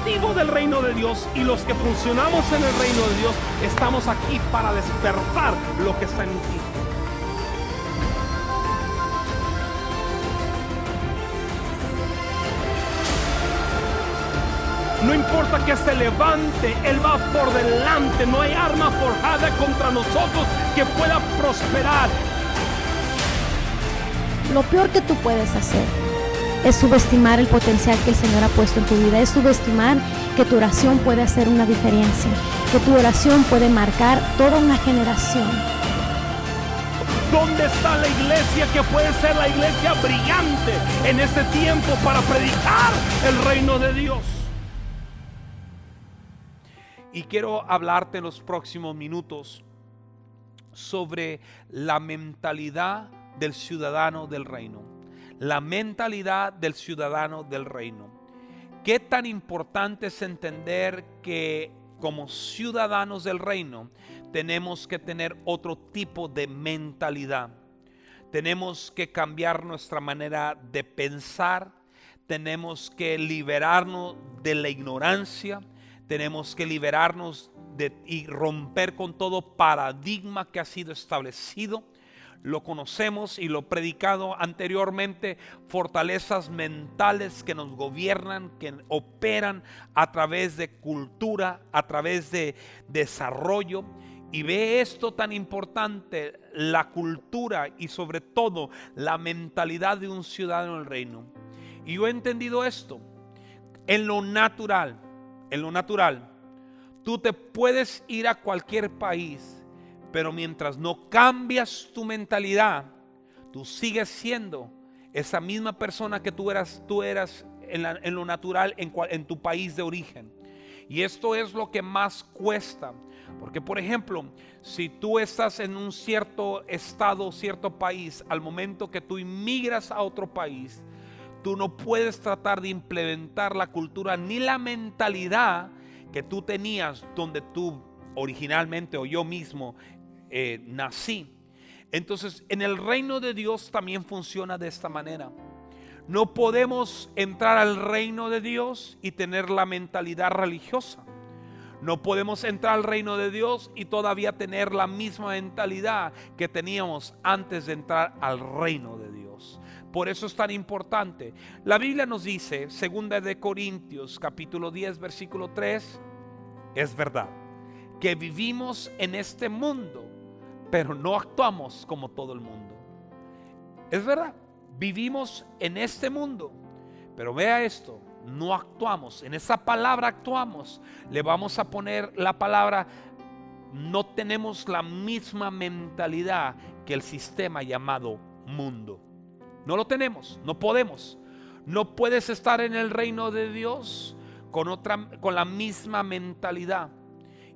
nativo del reino de Dios y los que funcionamos en el reino de Dios estamos aquí para despertar lo que está en ti. No importa que se levante, Él va por delante. No hay arma forjada contra nosotros que pueda prosperar. Lo peor que tú puedes hacer es subestimar el potencial que el Señor ha puesto en tu vida. Es subestimar que tu oración puede hacer una diferencia, que tu oración puede marcar toda una generación. ¿Dónde está la iglesia que puede ser la iglesia brillante en este tiempo para predicar el reino de Dios? Y quiero hablarte en los próximos minutos sobre la mentalidad del ciudadano del reino. La mentalidad del ciudadano del reino. Qué tan importante es entender que como ciudadanos del reino tenemos que tener otro tipo de mentalidad. Tenemos que cambiar nuestra manera de pensar. Tenemos que liberarnos de la ignorancia. Tenemos que liberarnos y romper con todo paradigma que ha sido establecido. Lo conocemos y lo he predicado anteriormente, fortalezas mentales que nos gobiernan, que operan a través de cultura, a través de desarrollo. Y ve esto tan importante, la cultura y sobre todo la mentalidad de un ciudadano del reino. Y yo he entendido esto, en lo natural, tú te puedes ir a cualquier país, pero mientras no cambias tu mentalidad, tú sigues siendo esa misma persona que tú eras en lo natural en tu país de origen. Y esto es lo que más cuesta. Porque, por ejemplo, si tú estás en un cierto estado, cierto país, al momento que tú inmigras a otro país, tú no puedes tratar de implementar la cultura ni la mentalidad que tú tenías donde tú originalmente o yo mismo nací. Entonces, en el reino de Dios también funciona de esta manera. No podemos entrar al reino de Dios y tener la mentalidad religiosa. No podemos entrar al reino de Dios y todavía tener la misma mentalidad que teníamos antes de entrar al reino de Dios. Por eso es tan importante. La Biblia nos dice, 2 de Corintios, capítulo 10, versículo 3, es verdad que vivimos en este mundo, pero no actuamos como todo el mundo. Es verdad, vivimos en este mundo, pero vea esto, no actuamos. En esa palabra actuamos, le vamos a poner la palabra, no tenemos la misma mentalidad que el sistema llamado mundo. No lo tenemos, no podemos. No puedes estar en el reino de Dios con la misma mentalidad.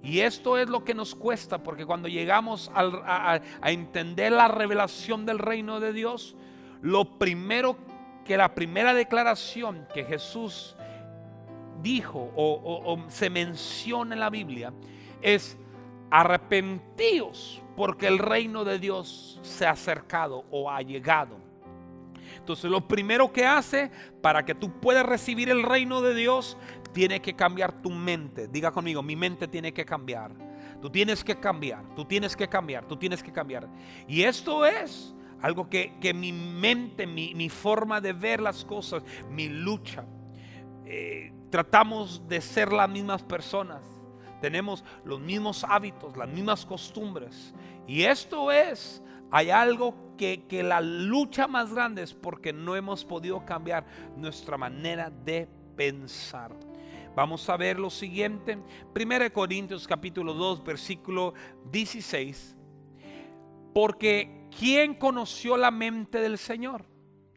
Y esto es lo que nos cuesta, porque cuando llegamos a entender la revelación del reino de Dios, la primera declaración que Jesús dijo o se menciona en la Biblia es: arrepentíos, porque el reino de Dios se ha acercado o ha llegado. Entonces, lo primero que hace para que tú puedas recibir el reino de Dios, tiene que cambiar tu mente. Diga conmigo, mi mente tiene que cambiar. Tú tienes que cambiar, tú tienes que cambiar, tú tienes que cambiar. Y esto es algo que mi mente, mi forma de ver las cosas, mi lucha. Tratamos de ser las mismas personas. Tenemos los mismos hábitos, las mismas costumbres. Y esto es... Hay algo que la lucha más grande es porque no hemos podido cambiar nuestra manera de pensar. Vamos a ver lo siguiente. 1 Corintios capítulo 2 versículo 16. Porque ¿quién conoció la mente del Señor?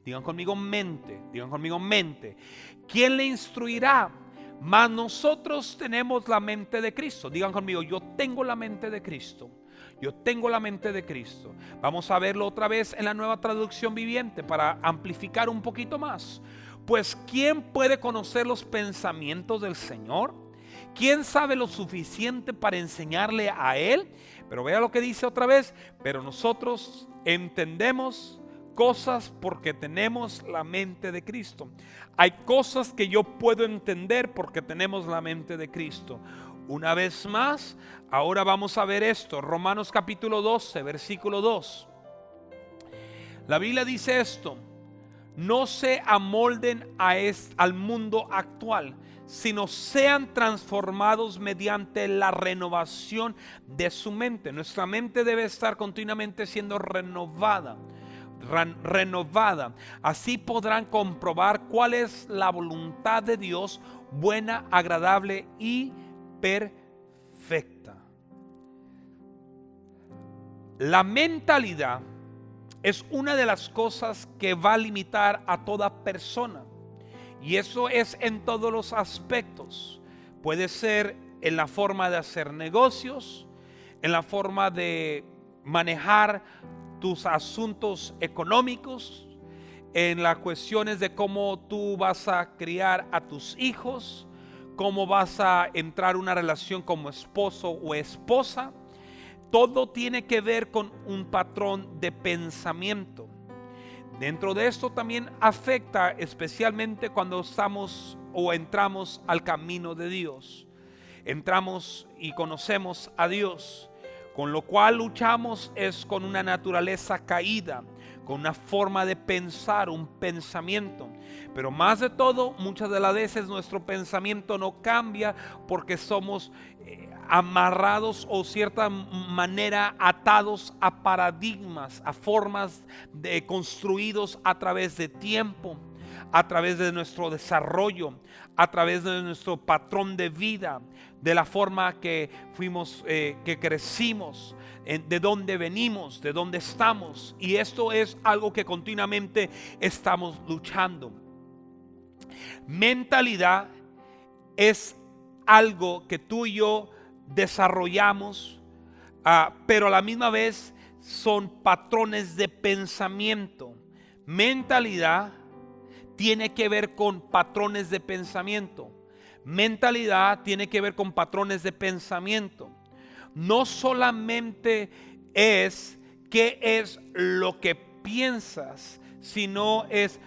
Digan conmigo mente, digan conmigo mente. ¿Quién le instruirá? Mas nosotros tenemos la mente de Cristo. Digan conmigo, yo tengo la mente de Cristo. Yo tengo la mente de Cristo. Vamos a verlo otra vez en la Nueva Traducción Viviente para amplificar un poquito más. Pues ¿quién puede conocer los pensamientos del Señor? ¿Quién sabe lo suficiente para enseñarle a Él? Pero vea lo que dice otra vez. Pero nosotros entendemos cosas porque tenemos la mente de Cristo. Hay cosas que yo puedo entender porque tenemos la mente de Cristo. Una vez más, ahora vamos a ver esto. Romanos capítulo 12, versículo 2. La Biblia dice esto: no se amolden al mundo actual, sino sean transformados mediante la renovación de su mente. Nuestra mente debe estar continuamente siendo renovada. Así podrán comprobar cuál es la voluntad de Dios, buena, agradable y perfecta. La mentalidad es una de las cosas que va a limitar a toda persona. Y eso es en todos los aspectos. Puede ser en la forma de hacer negocios, en la forma de manejar tus asuntos económicos, en las cuestiones de cómo tú vas a criar a tus hijos, cómo vas a entrar en una relación como esposo o esposa. Todo tiene que ver con un patrón de pensamiento. Dentro de esto también afecta especialmente cuando estamos o entramos al camino de Dios. Entramos y conocemos a Dios, con lo cual luchamos es con una naturaleza caída, con una forma de pensar, un pensamiento. Pero más de todo, muchas de las veces nuestro pensamiento no cambia porque somos amarrados o cierta manera atados a paradigmas, a formas construidos a través de tiempo, a través de nuestro desarrollo, a través de nuestro patrón de vida, de la forma que fuimos, que crecimos, de dónde venimos, de dónde estamos. Y esto es algo que continuamente estamos luchando. Mentalidad es algo que tú y yo desarrollamos, pero a la misma vez son patrones de pensamiento. Mentalidad tiene que ver con patrones de pensamiento. Mentalidad tiene que ver con patrones de pensamiento. No solamente es qué es lo que piensas, sino es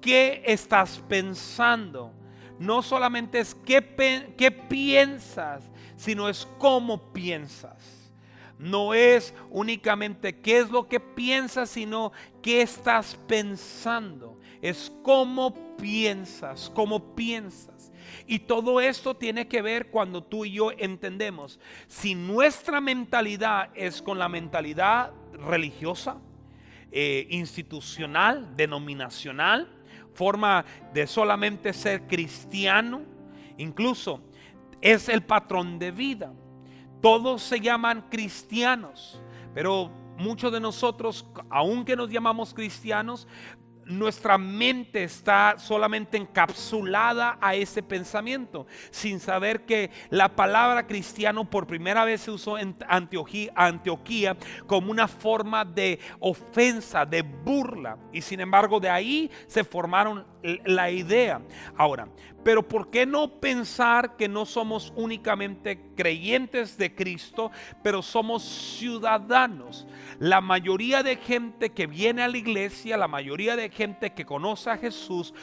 qué estás pensando. No solamente es qué piensas, sino es cómo piensas. No es únicamente qué es lo que piensas, sino qué estás pensando. Es cómo piensas, cómo piensas. Y todo esto tiene que ver cuando tú y yo entendemos. Si nuestra mentalidad es con la mentalidad religiosa, institucional, denominacional, forma de solamente ser cristiano, incluso es el patrón de vida. Todos se llaman cristianos, pero muchos de nosotros, aunque nos llamamos cristianos, nuestra mente está solamente encapsulada a ese pensamiento, sin saber que la palabra cristiano por primera vez se usó en Antioquía como una forma de ofensa, de burla, y sin embargo de ahí se formaron la idea. Ahora, pero ¿por qué no pensar que no somos únicamente creyentes de Cristo, pero somos ciudadanos? La mayoría de gente que viene a la iglesia, la mayoría de gente que conoce a Jesús,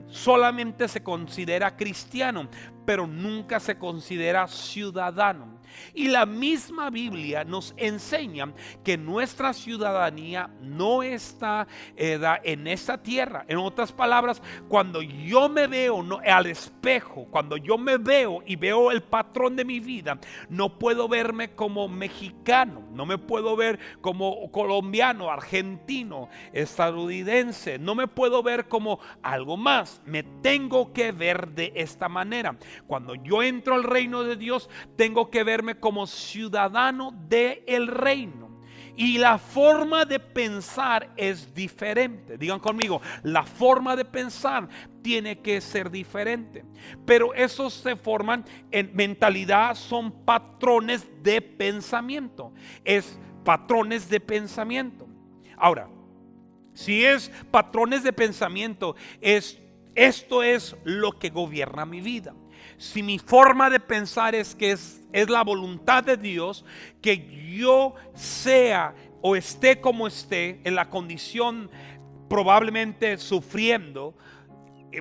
solamente se considera cristiano, pero nunca se considera ciudadano. Y la misma Biblia nos enseña que nuestra ciudadanía no está en esta tierra. En otras palabras, cuando yo me veo al espejo, cuando yo me veo y veo el patrón de mi vida, no puedo verme como mexicano, no me puedo ver como colombiano, argentino, estadounidense, no me puedo ver como algo más. Me tengo que ver de esta manera. Cuando yo entro al reino de Dios, tengo que verme como ciudadano del reino. Y la forma de pensar es diferente. Digan conmigo, la forma de pensar tiene que ser diferente. Pero esos se forman en mentalidad, son patrones de pensamiento. Es patrones de pensamiento. Ahora, si es patrones de pensamiento, esto es lo que gobierna mi vida. Si mi forma de pensar es que es la voluntad de Dios, que yo sea o esté como esté, en la condición probablemente sufriendo,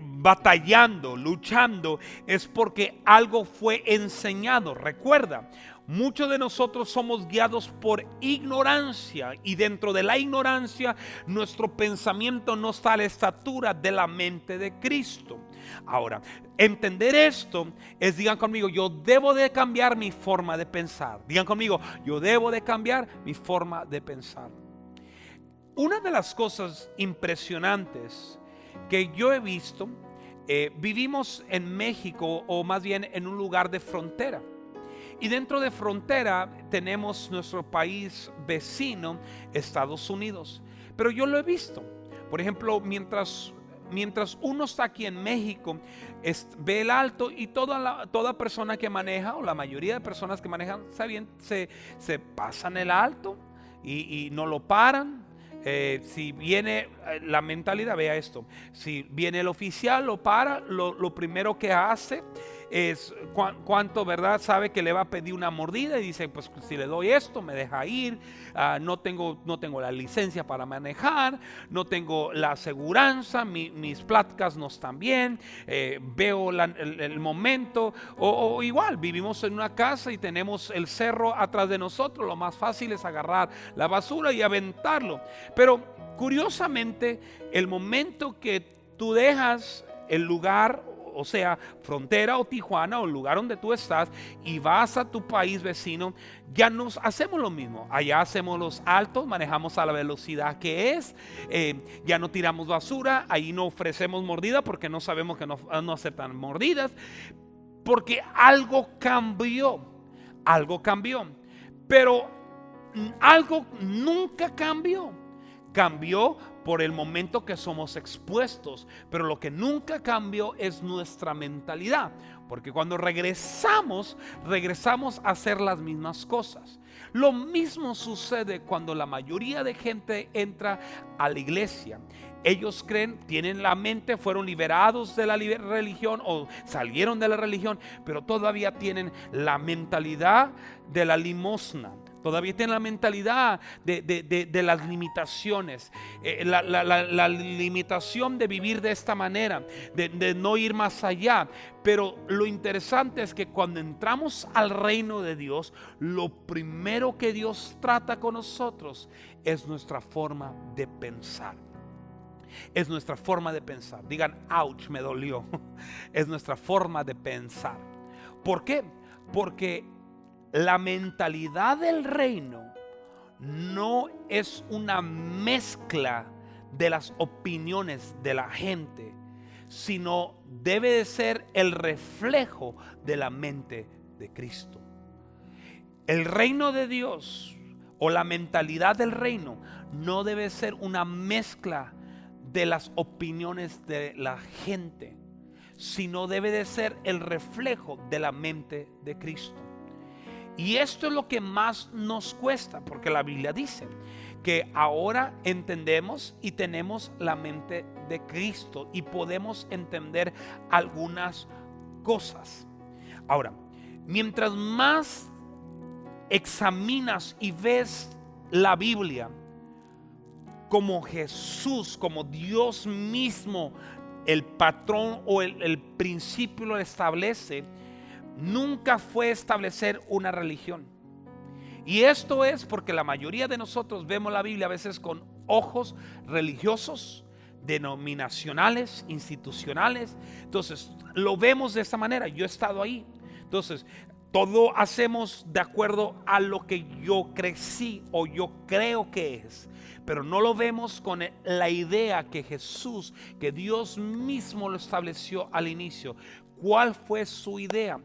batallando, luchando, es porque algo fue enseñado. Recuerda, muchos de nosotros somos guiados por ignorancia, y dentro de la ignorancia nuestro pensamiento no está a la estatura de la mente de Cristo. Ahora, entender esto es, digan conmigo, yo debo de cambiar mi forma de pensar. Digan conmigo, yo debo de cambiar mi forma de pensar. Una de las cosas impresionantes que yo he visto, vivimos en México, o más bien en un lugar de frontera. Y dentro de frontera tenemos nuestro país vecino, Estados Unidos. Pero yo lo he visto. Por ejemplo, mientras uno está aquí en México, ve el alto, y toda persona que maneja, o la mayoría de personas que manejan, se pasan el alto y no lo paran. Si viene la mentalidad, vea esto, si viene el oficial, lo para, lo primero que hace es cuánto, ¿verdad? Sabe que le va a pedir una mordida, y dice, pues si le doy esto me deja ir. No tengo la licencia para manejar, no tengo la aseguranza, mis placas no están bien, veo el momento, o igual vivimos en una casa y tenemos el cerro atrás de nosotros. Lo más fácil es agarrar la basura y aventarlo. Pero curiosamente, el momento que tú dejas el lugar, o sea, frontera o Tijuana, o el lugar donde tú estás, y vas a tu país vecino, ya nos hacemos lo mismo. Allá hacemos los altos, manejamos a la velocidad que es, ya no tiramos basura, ahí no ofrecemos mordida porque no sabemos que no aceptan mordidas, porque algo cambió. Pero algo nunca cambió. Cambió por el momento que somos expuestos, pero lo que nunca cambió es nuestra mentalidad, porque cuando regresamos a hacer las mismas cosas. Lo mismo sucede cuando la mayoría de gente entra a la iglesia. Ellos creen, tienen la mente, fueron liberados de la religión o salieron de la religión, pero todavía tienen la mentalidad de la limosna. Todavía tienen la mentalidad de las limitaciones, la limitación de vivir de esta manera, de no ir más allá. Pero lo interesante es que cuando entramos al reino de Dios, lo primero que Dios trata con nosotros es nuestra forma de pensar. Es nuestra forma de pensar. Digan, ouch, me dolió. Es nuestra forma de pensar. ¿Por qué? Porque la mentalidad del reino no es una mezcla de las opiniones de la gente, sino debe de ser el reflejo de la mente de Cristo. El reino de Dios, o la mentalidad del reino, no debe ser una mezcla de las opiniones de la gente, sino debe de ser el reflejo de la mente de Cristo. Y esto es lo que más nos cuesta, porque la Biblia dice que ahora entendemos y tenemos la mente de Cristo y podemos entender algunas cosas. Ahora, mientras más examinas y ves la Biblia como Jesús, como Dios mismo, el patrón o el principio lo establece, nunca fue establecer una religión. Y esto es porque la mayoría de nosotros vemos la Biblia a veces con ojos religiosos, denominacionales, institucionales. Entonces lo vemos de esta manera. Yo he estado ahí. Entonces todo hacemos de acuerdo a lo que yo crecí o yo creo que es, pero no lo vemos con la idea que Jesús, que Dios mismo lo estableció al inicio. ¿Cuál fue su idea?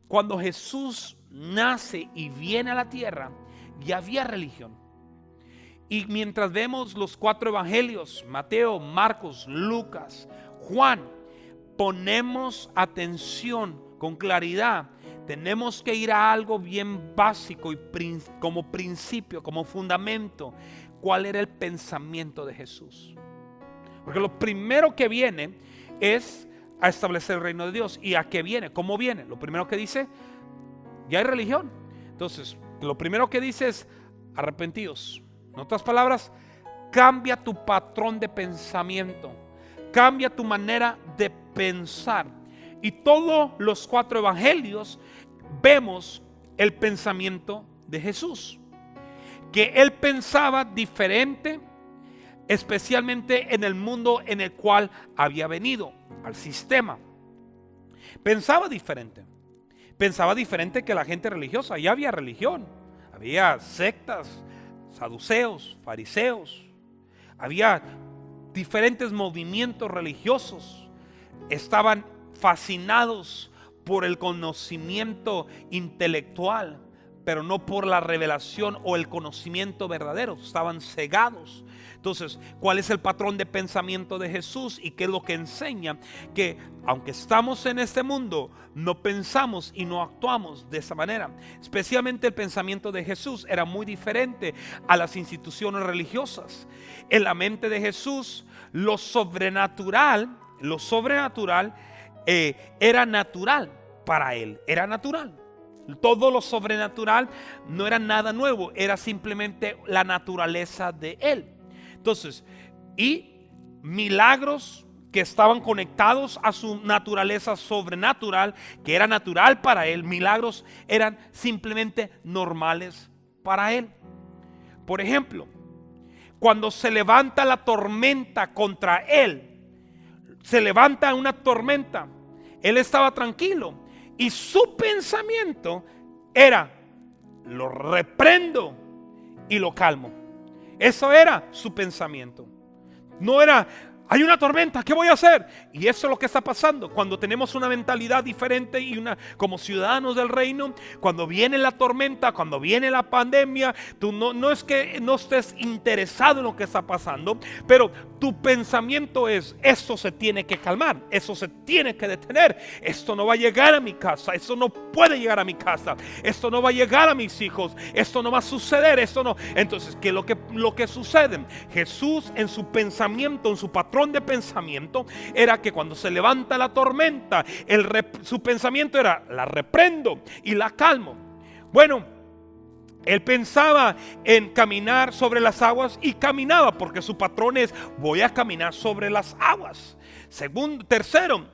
Cuando Jesús nace y viene a la tierra, ya había religión. Y mientras vemos los 4 evangelios, Mateo, Marcos, Lucas, Juan, ponemos atención con claridad. Tenemos que ir a algo bien básico y como principio, como fundamento. ¿Cuál era el pensamiento de Jesús? Porque lo primero que viene es a establecer el reino de Dios. ¿Y a qué viene? ¿Cómo viene? Lo primero que dice, ya hay religión. Entonces, lo primero que dice es arrepentidos. En otras palabras, cambia tu patrón de pensamiento, cambia tu manera de pensar. Y todos los 4 evangelios vemos el pensamiento de Jesús, que Él pensaba diferente, especialmente en el mundo en el cual había venido, al sistema. Pensaba diferente que la gente religiosa. Ya había religión, había sectas, saduceos, fariseos, había diferentes movimientos religiosos. Estaban fascinados por el conocimiento intelectual, pero no por la revelación o el conocimiento verdadero. Estaban cegados. Entonces, ¿cuál es el patrón de pensamiento de Jesús y qué es lo que enseña? Que aunque estamos en este mundo, no pensamos y no actuamos de esa manera. Especialmente el pensamiento de Jesús era muy diferente a las instituciones religiosas. En la mente de Jesús, lo sobrenatural era natural para Él, era natural. Todo lo sobrenatural no era nada nuevo, era simplemente la naturaleza de Él. Entonces, y milagros que estaban conectados a su naturaleza sobrenatural, que era natural para Él, milagros eran simplemente normales para Él. Por ejemplo, cuando se levanta la tormenta contra Él, se levanta una tormenta, Él estaba tranquilo y su pensamiento era: lo reprendo y lo calmo. Eso era su pensamiento. No era: hay una tormenta, ¿qué voy a hacer? Y eso es lo que está pasando cuando tenemos una mentalidad diferente y como ciudadanos del reino. Cuando viene la tormenta, cuando viene la pandemia, tú no es que no estés interesado en lo que está pasando, pero tu pensamiento es: esto se tiene que calmar, eso se tiene que detener, esto no va a llegar a mi casa, esto no puede llegar a mi casa, esto no va a llegar a mis hijos, esto no va a suceder, esto no. Entonces, ¿qué es lo que sucede? Jesús, en su pensamiento, en su patrón de pensamiento, era que cuando se levanta la tormenta, su pensamiento era: la reprendo y la calmo. Bueno, Él pensaba en caminar sobre las aguas y caminaba, porque su patrón es: voy a caminar sobre las aguas. Tercero,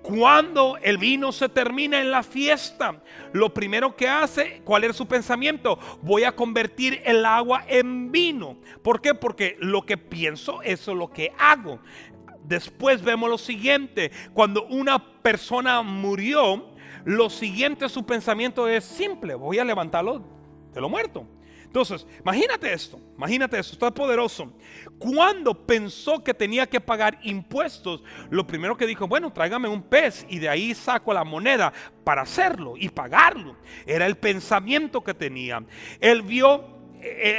cuando el vino se termina en la fiesta, lo primero que hace, ¿cuál era su pensamiento? Voy a convertir el agua en vino. ¿Por qué? Porque lo que pienso, eso es lo que hago. Después vemos lo siguiente: cuando una persona murió, lo siguiente, su pensamiento es simple: voy a levantarlo de lo muerto. Entonces, imagínate esto, está poderoso. Cuando pensó que tenía que pagar impuestos, lo primero que dijo: bueno, tráigame un pez y de ahí saco la moneda para hacerlo y pagarlo. Era el pensamiento que tenía. Él vio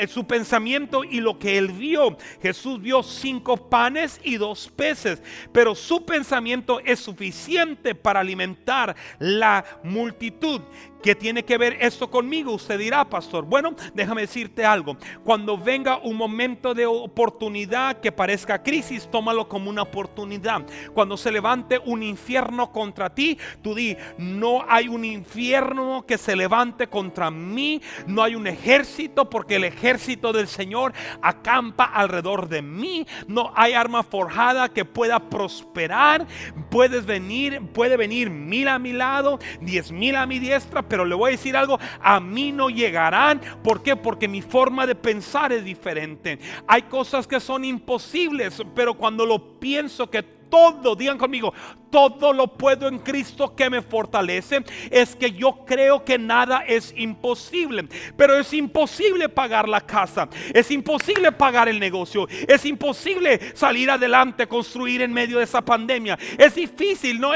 su pensamiento y lo que él vio. Jesús vio 5 panes y 2 peces, pero su pensamiento es suficiente para alimentar la multitud. ¿Qué tiene que ver esto conmigo? Usted dirá: pastor, bueno, déjame decirte algo. Cuando venga un momento de oportunidad que parezca crisis, tómalo como una oportunidad. Cuando se levante un infierno contra ti, tú di: no hay un infierno que se levante contra mí, no hay un ejército, porque el ejército del Señor acampa alrededor de mí. No hay arma forjada que pueda prosperar. Puede venir 1000 a mi lado, 10,000 a mi diestra, pero le voy a decir algo: a mí no llegarán. ¿Por qué? Porque mi forma de pensar es diferente. Hay cosas que son imposibles, pero cuando lo pienso que todo, digan conmigo, todo lo puedo en Cristo que me fortalece, es que yo creo que nada es imposible. Pero es imposible pagar la casa, es imposible pagar el negocio, es imposible salir adelante, construir en medio de esa pandemia. Es difícil, no.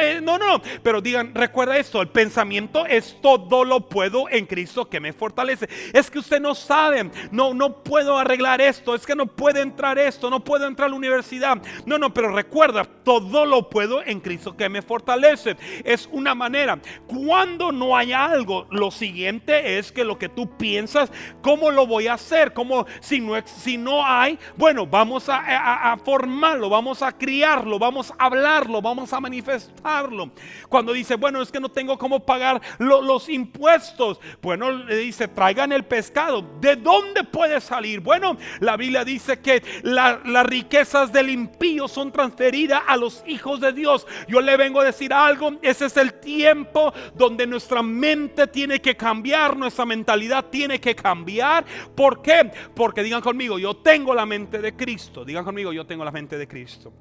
Pero digan, recuerda esto: el pensamiento es: todo lo puedo en Cristo que me fortalece. Es que usted no sabe, no puedo arreglar esto, es que no puede entrar esto, no puedo entrar a la universidad. No, pero recuerda, todo lo puedo en Cristo que me fortalece. Es una manera. Cuando no hay algo, lo siguiente es que lo que tú piensas, ¿cómo lo voy a hacer? ¿Cómo, si no hay, bueno, vamos a formarlo, vamos a criarlo, vamos a hablarlo, vamos a manifestarlo. Cuando dice, bueno, es que no tengo cómo pagar los impuestos, bueno, le dice, traigan el pescado. ¿De dónde puede salir? Bueno, la Biblia dice que las riquezas del impío son transferidas a los hijos de Dios. Yo le vengo a decir algo, ese es el tiempo donde nuestra mente tiene que cambiar, nuestra mentalidad tiene que cambiar. ¿Por qué? Porque digan conmigo, yo tengo la mente de Cristo. Digan conmigo, yo tengo la mente de Cristo.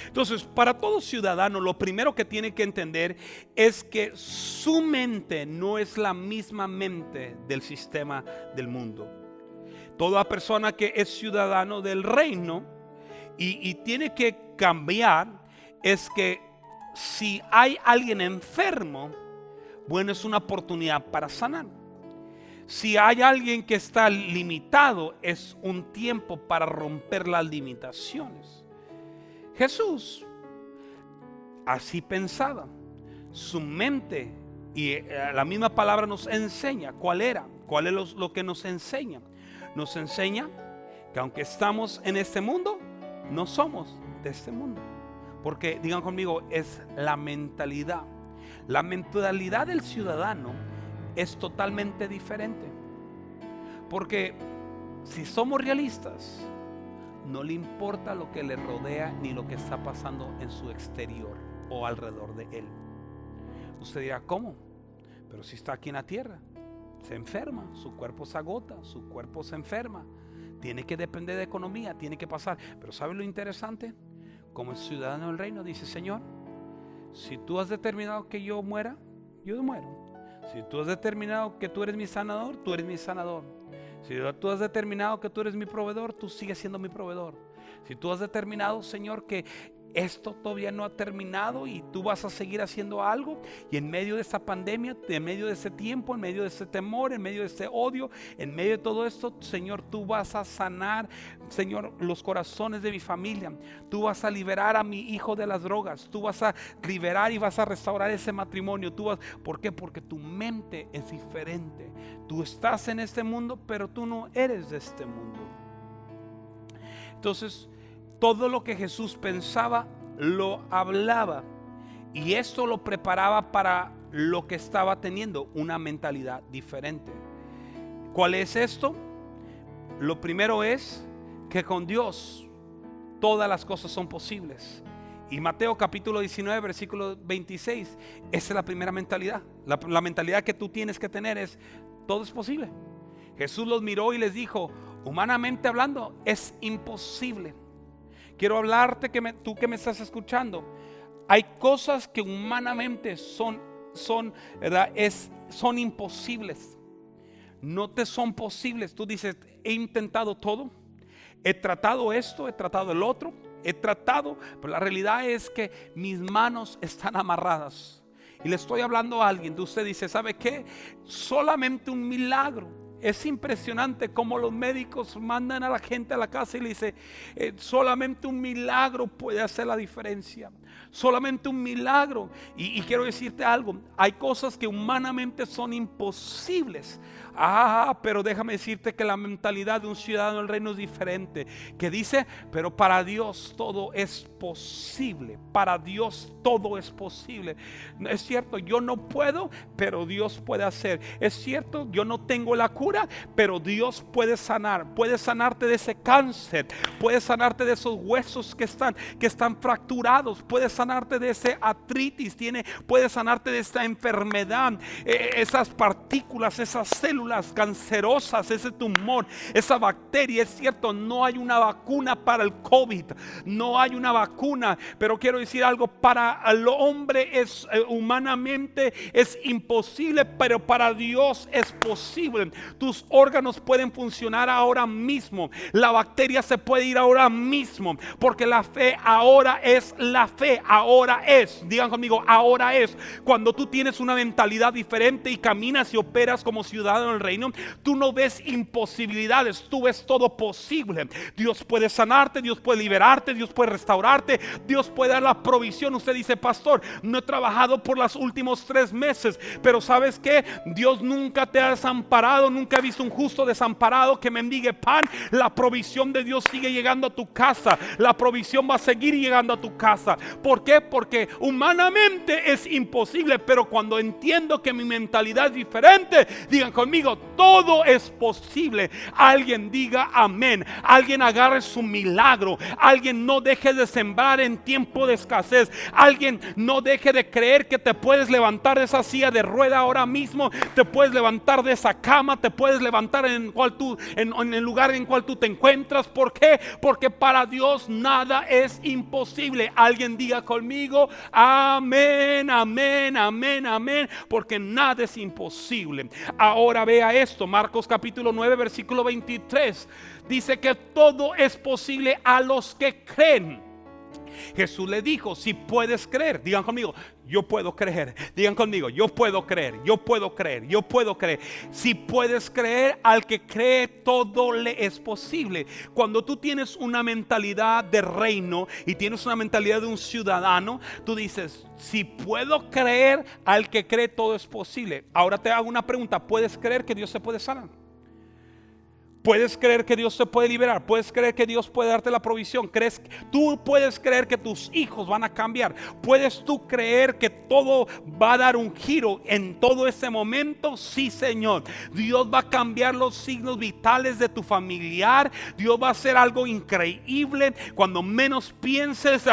Entonces, para todo ciudadano, lo primero que tiene que entender es que su mente no es la misma mente del sistema del mundo. Toda persona que es ciudadano del reino y tiene que cambiar, es que si hay alguien enfermo, bueno, es una oportunidad para sanar. Si hay alguien que está limitado, es un tiempo para romper las limitaciones. Jesús así pensaba. Su mente, y la misma palabra nos enseña cuál es lo que nos enseña. Nos enseña que aunque estamos en este mundo, no somos de este mundo. Porque, digan conmigo, es la mentalidad. La mentalidad del ciudadano es totalmente diferente. Porque si somos realistas, no le importa lo que le rodea ni lo que está pasando en su exterior o alrededor de él. Usted dirá, ¿cómo? Pero si está aquí en la tierra, se enferma, su cuerpo se agota, su cuerpo se enferma, tiene que depender de economía, tiene que pasar. Pero ¿sabe lo interesante? Como el ciudadano del reino dice, Señor, si tú has determinado que yo muera, yo muero. Si tú has determinado que tú eres mi sanador, tú eres mi sanador. Si tú has determinado que tú eres mi proveedor, tú sigues siendo mi proveedor. Si tú has determinado, Señor, que esto todavía no ha terminado y tú vas a seguir haciendo algo, y en medio de esta pandemia, en medio de ese tiempo, en medio de ese temor, en medio de ese odio, en medio de todo esto, Señor, tú vas a sanar, Señor, los corazones de mi familia. Tú vas a liberar a mi hijo de las drogas. Tú vas a liberar y vas a restaurar ese matrimonio. ¿Por qué? Porque tu mente es diferente. Tú estás en este mundo, pero tú no eres de este mundo. Entonces, todo lo que Jesús pensaba, lo hablaba. Y esto lo preparaba para lo que estaba teniendo, una mentalidad diferente. ¿Cuál es esto? Lo primero es que con Dios todas las cosas son posibles. Y Mateo capítulo 19, versículo 26, esa es la primera mentalidad. La mentalidad que tú tienes que tener es, todo es posible. Jesús los miró y les dijo, humanamente hablando, es imposible. Quiero hablarte, tú que me estás escuchando, hay cosas que humanamente son imposibles. No te son posibles. Tú dices, he intentado todo, he tratado esto, he tratado el otro, pero la realidad es que mis manos están amarradas. Y le estoy hablando a alguien, usted dice, ¿sabe qué? Solamente un milagro. Es impresionante cómo los médicos mandan a la gente a la casa y le dice, solamente un milagro puede hacer la diferencia. Solamente un milagro. Y quiero decirte algo, hay cosas que humanamente son imposibles. Pero déjame decirte que la mentalidad de un ciudadano del reino es diferente. Que dice, pero para Dios todo es posible. Para Dios todo es posible. Es cierto, yo no puedo, pero Dios puede hacer. Es cierto, yo no tengo la cura, pero Dios puede sanar. Puede sanarte de ese cáncer, puede sanarte de esos huesos que están fracturados, puede sanarte de ese artritis, puede sanarte de esta enfermedad, esas partículas, esas células cancerosas, ese tumor, esa bacteria. Es cierto, no hay una vacuna para el COVID, no hay una vacuna, pero quiero decir algo, para el hombre humanamente es imposible, pero para Dios es posible. tus órganos pueden funcionar ahora mismo, la bacteria se puede ir ahora mismo, porque la fe ahora es la fe, ahora es, digan conmigo, ahora es. Cuando tú tienes una mentalidad diferente y caminas y operas como ciudadano del reino, tú no ves imposibilidades, tú ves todo posible. Dios puede sanarte, Dios puede liberarte, Dios puede restaurarte, Dios puede dar la provisión. Usted dice, pastor, no he trabajado por los últimos 3 meses, pero ¿sabes qué? Dios nunca te ha desamparado, nunca he visto un justo desamparado que mendigue pan. La provisión de Dios sigue llegando a tu casa, la provisión va a seguir llegando a tu casa. ¿Por qué? Porque humanamente es imposible, pero cuando entiendo que mi mentalidad es diferente, digan conmigo, todo es posible. Alguien diga amén, alguien agarre su milagro, alguien no deje de sembrar en tiempo de escasez, alguien no deje de creer que te puedes levantar de esa silla de rueda ahora mismo, te puedes levantar de esa cama, te puedes levantar en el lugar en cual tú te encuentras. ¿Por qué? Porque para Dios nada es imposible. Alguien diga conmigo amén, amén, amén, amén, porque nada es imposible. Ahora vea esto, Marcos capítulo 9 versículo 23 dice que todo es posible a los que creen. Jesús le dijo, si puedes creer, digan conmigo, yo puedo creer. Digan conmigo, yo puedo creer, yo puedo creer, yo puedo creer. Si puedes creer, al que cree todo le es posible. Cuando tú tienes una mentalidad de reino y tienes una mentalidad de un ciudadano, tú dices, si puedo creer, al que cree todo es posible. Ahora te hago una pregunta, ¿puedes creer que Dios se puede sanar? ¿Puedes creer que Dios te puede liberar? ¿Puedes creer que Dios puede darte la provisión? ¿Tú puedes creer que tus hijos van a cambiar? ¿Puedes tú creer que todo va a dar un giro en todo ese momento? Sí, Señor. Dios va a cambiar los signos vitales de tu familiar. Dios va a hacer algo increíble cuando menos pienses.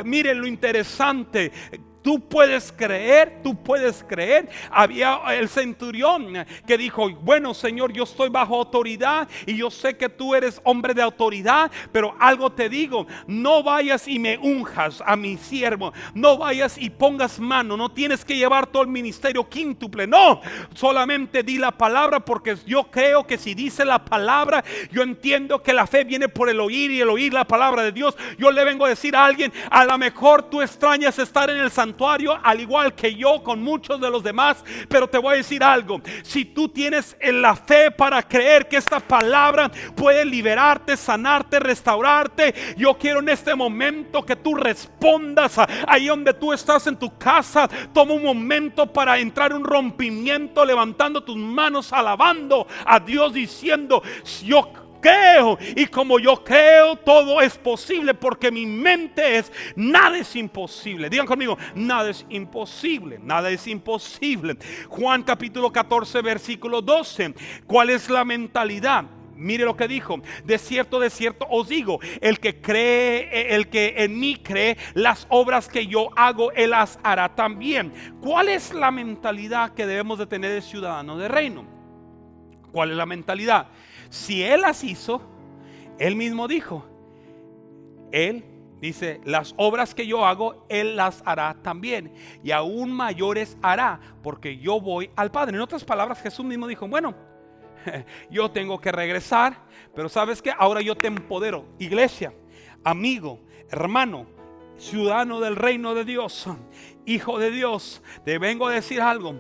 Miren lo interesante. Tú puedes creer, tú puedes creer. Había el centurión que dijo, bueno, Señor, yo estoy bajo autoridad y yo sé que tú eres hombre de autoridad, pero algo te digo, no vayas y me unjas a mi siervo, no vayas y pongas mano, no tienes que llevar todo el ministerio quíntuple, no, solamente di la palabra, porque yo creo que si dice la palabra, yo entiendo que la fe viene por el oír y el oír la palabra de Dios. Yo le vengo a decir a alguien, a lo mejor tú extrañas estar en el santuario al igual que yo con muchos de los demás, pero te voy a decir algo, si tú tienes la fe para creer que esta palabra puede liberarte, sanarte, restaurarte, yo quiero en este momento que tú respondas ahí donde tú estás en tu casa. Toma un momento para entrar en un rompimiento, levantando tus manos, alabando a Dios, diciendo, yo creo, y como yo creo, todo es posible, porque mi mente es, nada es imposible. Digan conmigo, nada es imposible, nada es imposible. Juan capítulo 14 versículo 12. ¿Cuál es la mentalidad? Mire lo que dijo, de cierto os digo, el que cree, el que en mí cree, las obras que yo hago, él las hará también. ¿Cuál es la mentalidad que debemos de tener de ciudadano de reino? ¿Cuál es la mentalidad? Si él las hizo, él mismo dijo, él dice, las obras que yo hago, él las hará también, y aún mayores hará, porque yo voy al Padre. En otras palabras, Jesús mismo dijo, bueno, yo tengo que regresar, pero ¿sabes qué? Ahora yo te empodero, iglesia, amigo, hermano, ciudadano del reino de Dios, hijo de Dios, te vengo a decir algo.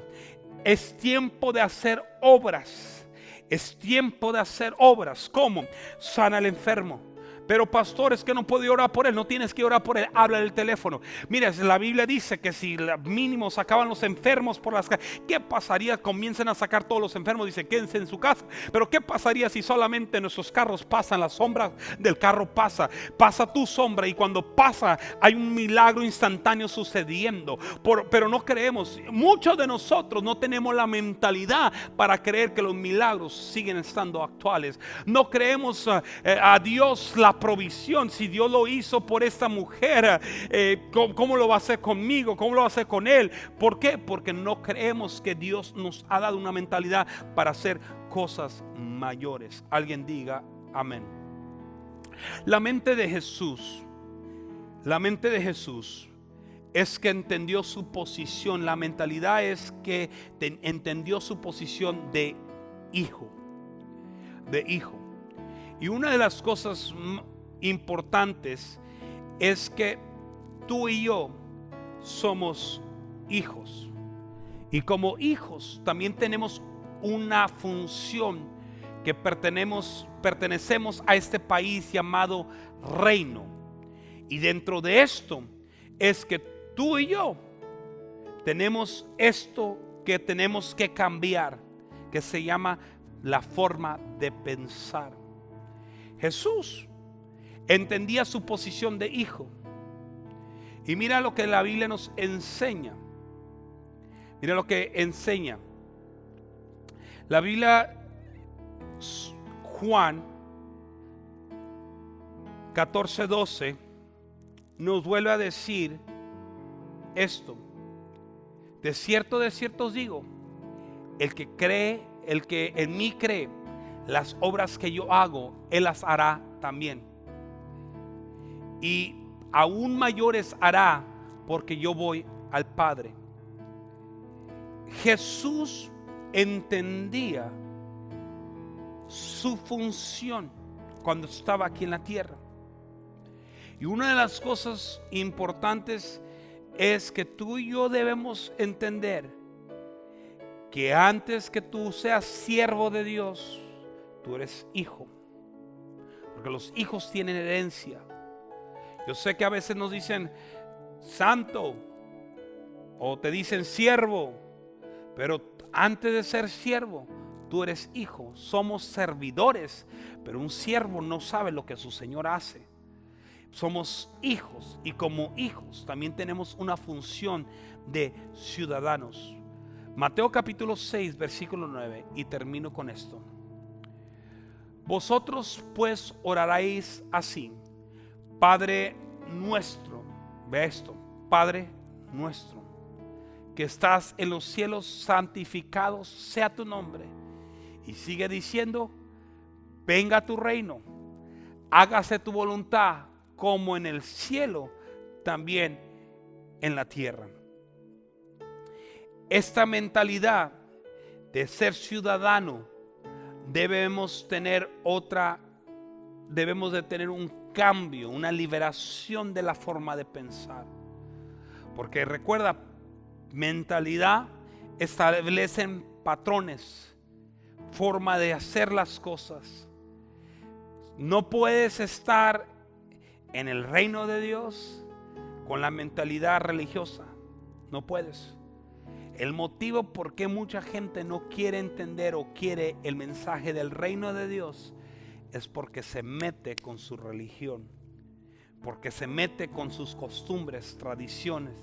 Es tiempo de hacer obras. Es tiempo de hacer obras. ¿Cómo? Sana al enfermo. Pero pastor, es que no puedo orar por él. No tienes que orar por él, habla del teléfono. Mira, la Biblia dice que si mínimo sacaban los enfermos por las calles, ¿qué pasaría? Comiencen a sacar todos los enfermos, dice, quédense en su casa. Pero ¿qué pasaría si solamente nuestros carros pasan? La sombra del carro pasa tu sombra, y cuando pasa hay un milagro instantáneo sucediendo. Pero no creemos. Muchos de nosotros no tenemos la mentalidad para creer que los milagros siguen estando actuales. No creemos a Dios la provisión. Si Dios lo hizo por esta mujer, ¿cómo lo va a hacer conmigo? ¿Cómo lo va a hacer con él? ¿Por qué? Porque no creemos que Dios nos ha dado una mentalidad para hacer cosas mayores. Alguien diga amén. La mente de Jesús es que entendió su posición. La mentalidad es que entendió su posición de hijo. de hijo. Y una de las cosas importantes es que tú y yo somos hijos. Y como hijos también tenemos una función, que pertenecemos a este país llamado reino. Y dentro de esto es que tú y yo tenemos esto que tenemos que cambiar, que se llama la forma de pensar. Jesús entendía su posición de hijo. Y mira lo que la Biblia nos enseña. Mira lo que enseña. La Biblia, Juan 14:12, nos vuelve a decir esto: de cierto os digo, el que en mí cree, las obras que yo hago, él las hará también. Y aún mayores hará, porque yo voy al Padre. Jesús entendía su función cuando estaba aquí en la tierra. Y una de las cosas importantes es que tú y yo debemos entender que antes que tú seas siervo de Dios, tú eres hijo. Porque los hijos tienen herencia. Yo sé que a veces nos dicen santo o te dicen siervo, pero antes de ser siervo, tú eres hijo. Somos servidores, pero un siervo no sabe lo que su Señor hace. Somos hijos, y como hijos también tenemos una función de ciudadanos. Mateo capítulo 6 versículo 9, y termino con esto. Vosotros pues oraréis así: Padre nuestro, ve esto, Padre nuestro, que estás en los cielos, santificado sea tu nombre. Y sigue diciendo: venga tu reino, hágase tu voluntad, como en el cielo, también en la tierra. Esta mentalidad de ser ciudadano debemos de tener un cambio, una liberación de la forma de pensar. Porque recuerda, mentalidad establecen patrones, forma de hacer las cosas. No puedes estar en el reino de Dios con la mentalidad religiosa. No puedes. El motivo por qué mucha gente no quiere entender o quiere el mensaje del reino de Dios es porque se mete con su religión, porque se mete con sus costumbres, tradiciones.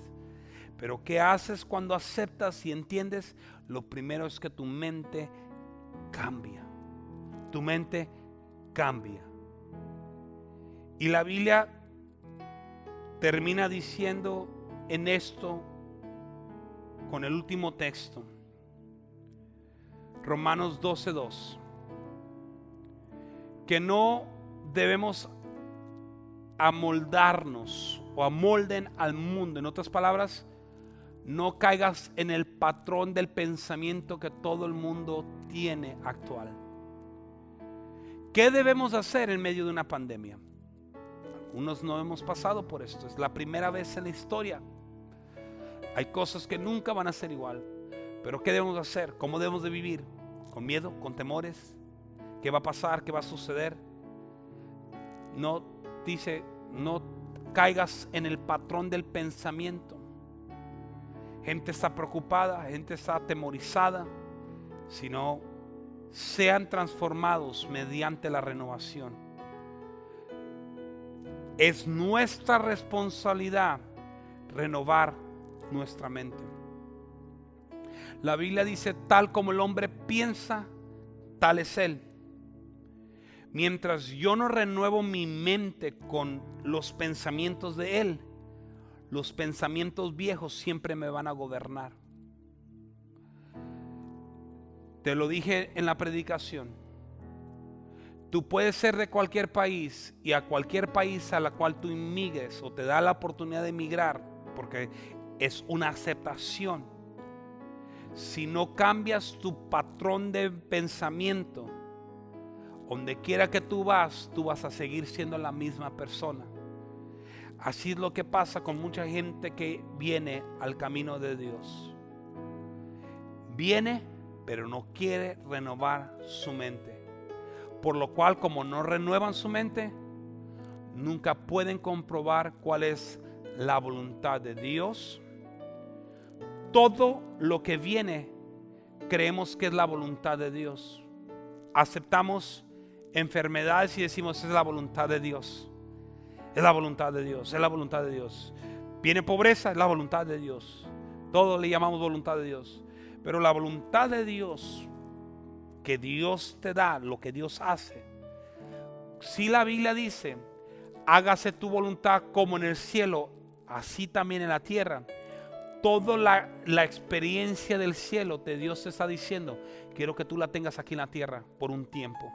Pero ¿qué haces cuando aceptas y entiendes? Lo primero es que tu mente cambia. Tu mente cambia. Y la Biblia termina diciendo en esto, con el último texto, Romanos 12:2, que no debemos amoldarnos o amolden al mundo. En otras palabras, no caigas en el patrón del pensamiento que todo el mundo tiene actual. ¿Qué debemos hacer en medio de una pandemia? Algunos no hemos pasado por esto, es la primera vez en la historia. Hay cosas que nunca van a ser igual, pero ¿qué debemos hacer? ¿Cómo debemos de vivir? ¿Con miedo? ¿Con temores? ¿Qué va a pasar? ¿Qué va a suceder? No caigas en el patrón del pensamiento. Gente está preocupada, gente está atemorizada, sino sean transformados mediante la renovación. Es nuestra responsabilidad renovar nuestra mente. La Biblia dice: tal como el hombre piensa, tal es él. Mientras yo no renuevo mi mente con los pensamientos de él, los pensamientos viejos siempre me van a gobernar. Te lo dije en la predicación. Tú puedes ser de cualquier país, y a cualquier país a la cual tú inmigres o te da la oportunidad de emigrar, porque es una aceptación. Si no cambias tu patrón de pensamiento, donde quiera que tú vas a seguir siendo la misma persona. Así es lo que pasa con mucha gente que viene al camino de Dios. Viene, pero no quiere renovar su mente. Por lo cual, como no renuevan su mente, nunca pueden comprobar cuál es la voluntad de Dios. Todo lo que viene, creemos que es la voluntad de Dios. Aceptamos enfermedades y decimos, es la voluntad de Dios. Es la voluntad de Dios, es la voluntad de Dios. Viene pobreza, es la voluntad de Dios. Todo le llamamos voluntad de Dios. Pero la voluntad de Dios, que Dios te da, lo que Dios hace. Si la Biblia dice, hágase tu voluntad como en el cielo, así también en la tierra. Toda la experiencia del cielo de Dios te está diciendo, quiero que tú la tengas aquí en la tierra por un tiempo.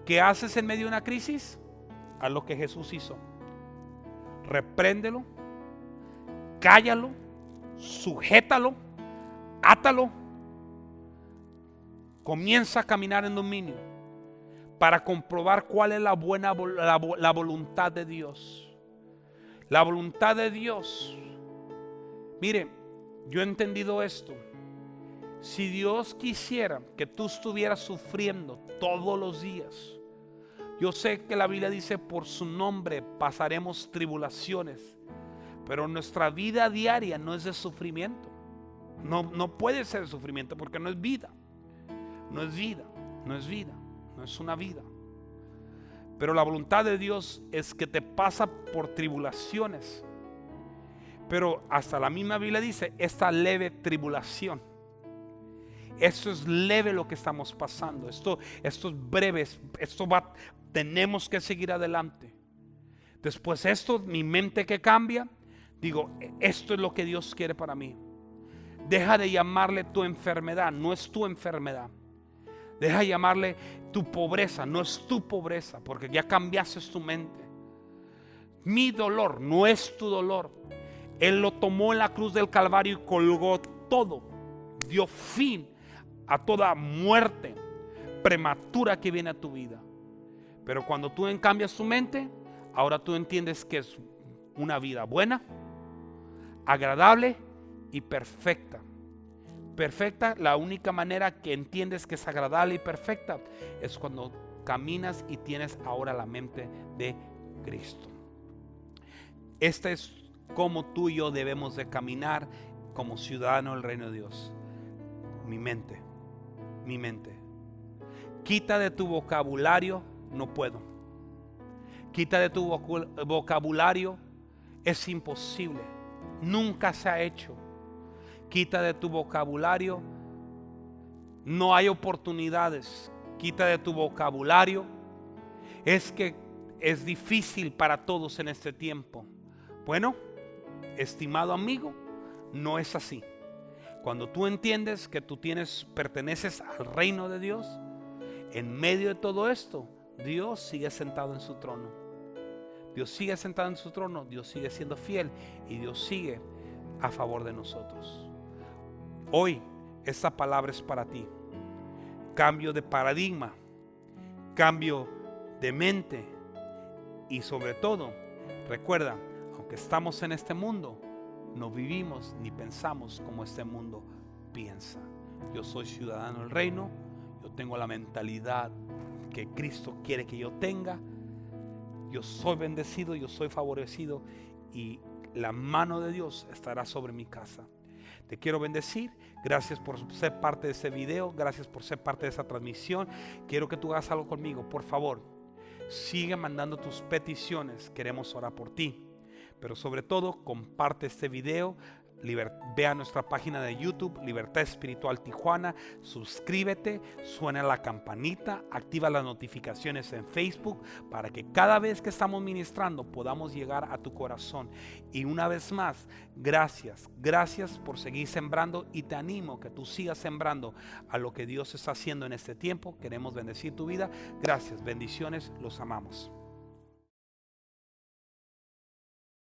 ¿Qué haces en medio de una crisis? Haz lo que Jesús hizo. Repréndelo, cállalo, sujétalo, átalo. Comienza a caminar en dominio para comprobar cuál es la voluntad de Dios. La voluntad de Dios. Mire, yo he entendido esto. Si Dios quisiera que tú estuvieras sufriendo todos los días, yo sé que la Biblia dice, por su nombre pasaremos tribulaciones, pero nuestra vida diaria no es de sufrimiento. No puede ser de sufrimiento porque no es vida. No es vida, no es vida, no es una vida. Pero la voluntad de Dios es que te pasa por tribulaciones. Pero hasta la misma Biblia dice, esta leve tribulación. Esto es leve lo que estamos pasando. Esto es breve. Tenemos que seguir adelante. Después esto, mi mente que cambia, digo, esto es lo que Dios quiere para mí. Deja de llamarle tu enfermedad, no es tu enfermedad. Deja de llamarle tu pobreza, no es tu pobreza, porque ya cambiaste tu mente. Mi dolor no es tu dolor. Él lo tomó en la cruz del Calvario y colgó todo. Dio fin a toda muerte prematura que viene a tu vida. Pero cuando tú cambias tu mente, ahora tú entiendes que es una vida buena, agradable y perfecta. Perfecta, la única manera que entiendes que es agradable y perfecta es cuando caminas y tienes ahora la mente de Cristo. Esta es como tú y yo debemos de caminar como ciudadanos del reino de Dios. Mi mente. Quita de tu vocabulario, no puedo. Quita de tu vocabulario, es imposible. Nunca se ha hecho. Quita de tu vocabulario, no hay oportunidades. Quita de tu vocabulario, es que es difícil para todos en este tiempo. Bueno, estimado amigo, no es así. Cuando tú entiendes que tú perteneces al reino de Dios, en medio de todo esto, Dios sigue sentado en su trono. Dios sigue sentado en su trono, Dios sigue siendo fiel y Dios sigue a favor de nosotros. Hoy esta palabra es para ti. Cambio de paradigma, cambio de mente y sobre todo, recuerda, aunque estamos en este mundo, no vivimos ni pensamos como este mundo piensa. Yo soy ciudadano del reino, yo tengo la mentalidad que Cristo quiere que yo tenga. Yo soy bendecido, yo soy favorecido y la mano de Dios estará sobre mi casa. Te quiero bendecir. Gracias por ser parte de este video. Gracias por ser parte de esta transmisión. Quiero que tú hagas algo conmigo. Por favor, sigue mandando tus peticiones. Queremos orar por ti. Pero sobre todo, comparte este video. Ve a nuestra página de YouTube, Libertad Espiritual Tijuana. Suscríbete, suena la campanita, activa las notificaciones en Facebook para que cada vez que estamos ministrando podamos llegar a tu corazón. Y una vez más, gracias por seguir sembrando y te animo que tú sigas sembrando a lo que Dios está haciendo en este tiempo. Queremos bendecir tu vida. Gracias, bendiciones, los amamos.